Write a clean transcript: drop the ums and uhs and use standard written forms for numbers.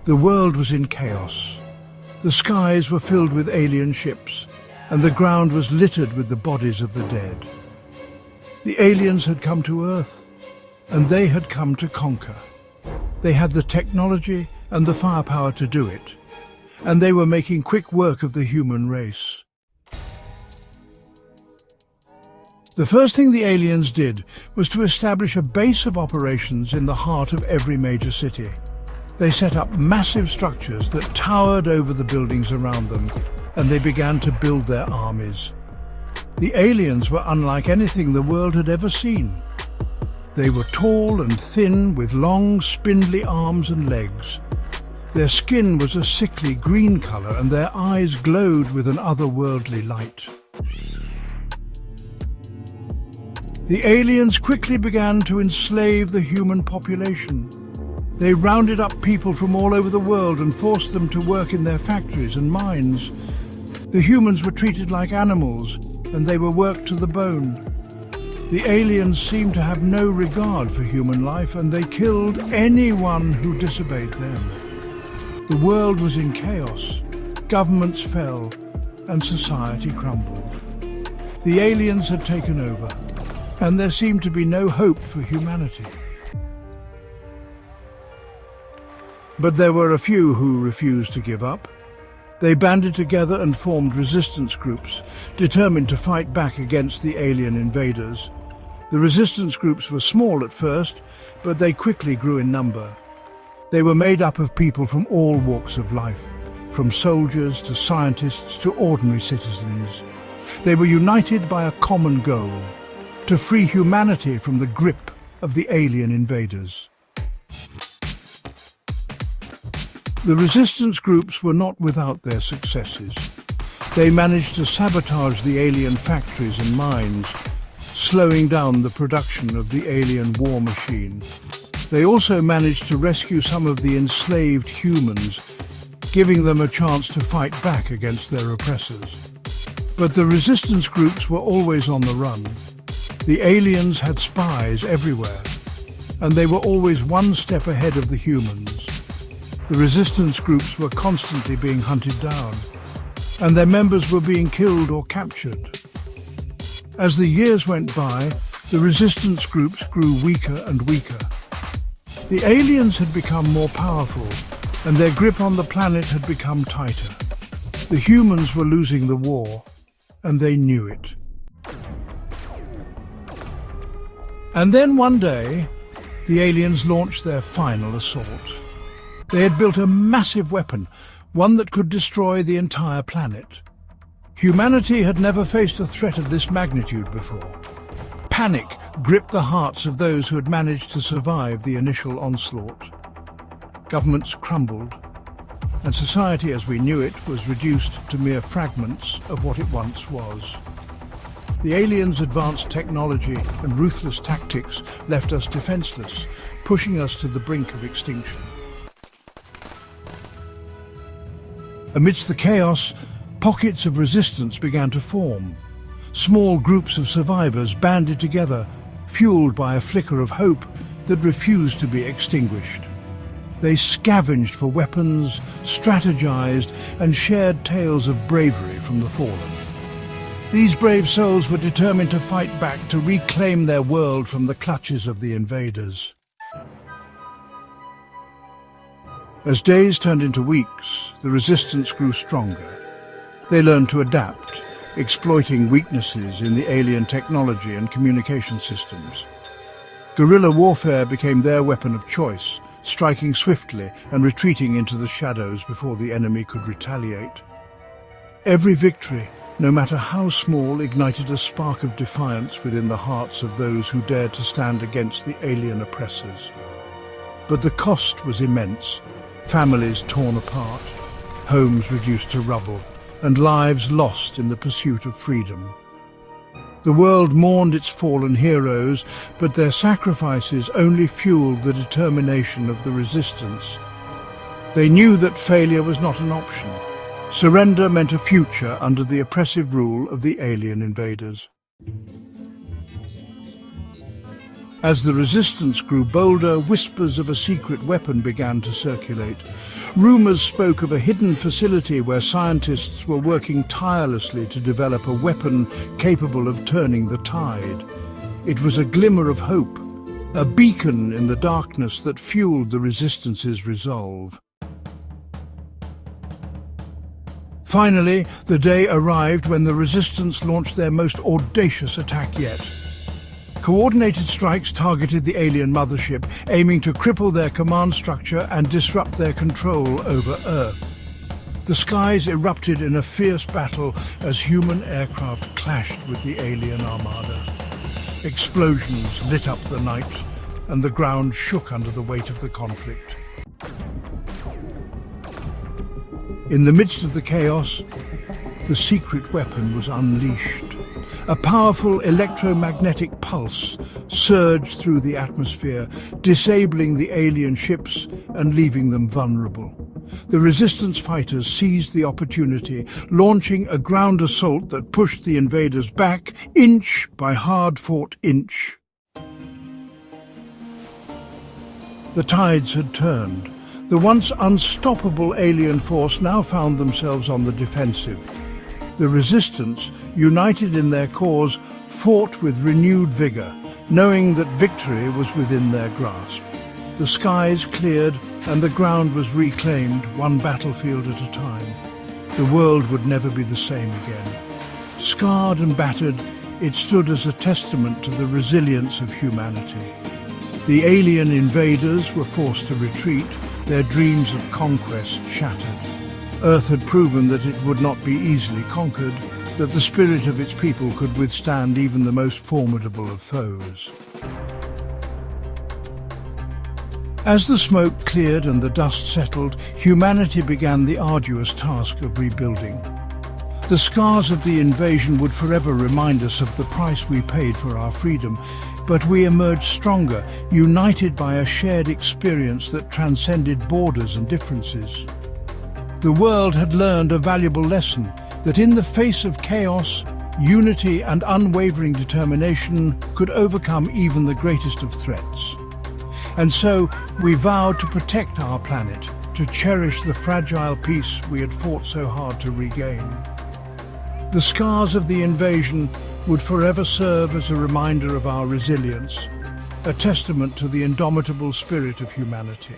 The world was in chaos. The skies were filled with alien ships, and the ground was littered with the bodies of the dead. The aliens had come to Earth, and they had come to conquer. They had the technology and the firepower to do it, and they were making quick work of the human race. The first thing the aliens did was to establish a base of operations in the heart of every major city. They set up massive structures that towered over the buildings around them, and they began to build their armies. The aliens were unlike anything the world had ever seen. They were tall and thin, with long, spindly arms and legs. Their skin was a sickly green color, and their eyes glowed with an otherworldly light. The aliens quickly began to enslave the human population. They rounded up people from all over the world and forced them to work in their factories and mines. The humans were treated like animals, and they were worked to the bone. The aliens seemed to have no regard for human life, and they killed anyone who disobeyed them. The world was in chaos, governments fell, and society crumbled. The aliens had taken over, and there seemed to be no hope for humanity. But there were a few who refused to give up. They banded together and formed resistance groups, determined to fight back against the alien invaders. The resistance groups were small at first, but they quickly grew in number. They were made up of people from all walks of life, from soldiers to scientists to ordinary citizens. They were united by a common goal: to free humanity from the grip of the alien invaders. The resistance groups were not without their successes. They managed to sabotage the alien factories and mines, slowing down the production of the alien war machine. They also managed to rescue some of the enslaved humans, giving them a chance to fight back against their oppressors. But the resistance groups were always on the run. The aliens had spies everywhere, and they were always one step ahead of the humans. The resistance groups were constantly being hunted down, and their members were being killed or captured. As the years went by, the resistance groups grew weaker and weaker. The aliens had become more powerful, and their grip on the planet had become tighter. The humans were losing the war, and they knew it. And then one day, the aliens launched their final assault. They had built a massive weapon, one that could destroy the entire planet. Humanity had never faced a threat of this magnitude before. Panic gripped the hearts of those who had managed to survive the initial onslaught. Governments crumbled, and society as we knew it was reduced to mere fragments of what it once was. The aliens' advanced technology and ruthless tactics left us defenseless, pushing us to the brink of extinction. Amidst the chaos, pockets of resistance began to form. Small groups of survivors banded together, fueled by a flicker of hope that refused to be extinguished. They scavenged for weapons, strategized, and shared tales of bravery from the fallen. These brave souls were determined to fight back to reclaim their world from the clutches of the invaders. As days turned into weeks, the resistance grew stronger. They learned to adapt, exploiting weaknesses in the alien technology and communication systems. Guerrilla warfare became their weapon of choice, striking swiftly and retreating into the shadows before the enemy could retaliate. Every victory, no matter how small, ignited a spark of defiance within the hearts of those who dared to stand against the alien oppressors. But the cost was immense. Families torn apart, homes reduced to rubble, and lives lost in the pursuit of freedom. The world mourned its fallen heroes, but their sacrifices only fueled the determination of the resistance. They knew that failure was not an option. Surrender meant a future under the oppressive rule of the alien invaders. As the resistance grew bolder, whispers of a secret weapon began to circulate. Rumors spoke of a hidden facility where scientists were working tirelessly to develop a weapon capable of turning the tide. It was a glimmer of hope, a beacon in the darkness that fueled the Resistance's resolve. Finally, the day arrived when the Resistance launched their most audacious attack yet. Coordinated strikes targeted the alien mothership, aiming to cripple their command structure and disrupt their control over Earth. The skies erupted in a fierce battle as human aircraft clashed with the alien armada. Explosions lit up the night, and the ground shook under the weight of the conflict. In the midst of the chaos, the secret weapon was unleashed. A powerful electromagnetic pulse surged through the atmosphere, disabling the alien ships and leaving them vulnerable. The Resistance fighters seized the opportunity, launching a ground assault that pushed the invaders back, inch by hard-fought inch. The tides had turned. The once unstoppable alien force now found themselves on the defensive. The Resistance, united in their cause, fought with renewed vigor, knowing that victory was within their grasp. The skies cleared and the ground was reclaimed, one battlefield at a time. The world would never be the same again. Scarred and battered, it stood as a testament to the resilience of humanity. The alien invaders were forced to retreat, their dreams of conquest shattered. Earth had proven that it would not be easily conquered, that the spirit of its people could withstand even the most formidable of foes. As the smoke cleared and the dust settled, humanity began the arduous task of rebuilding. The scars of the invasion would forever remind us of the price we paid for our freedom, but we emerged stronger, united by a shared experience that transcended borders and differences. The world had learned a valuable lesson, that in the face of chaos, unity and unwavering determination could overcome even the greatest of threats. And so we vowed to protect our planet, to cherish the fragile peace we had fought so hard to regain. The scars of the invasion would forever serve as a reminder of our resilience, a testament to the indomitable spirit of humanity.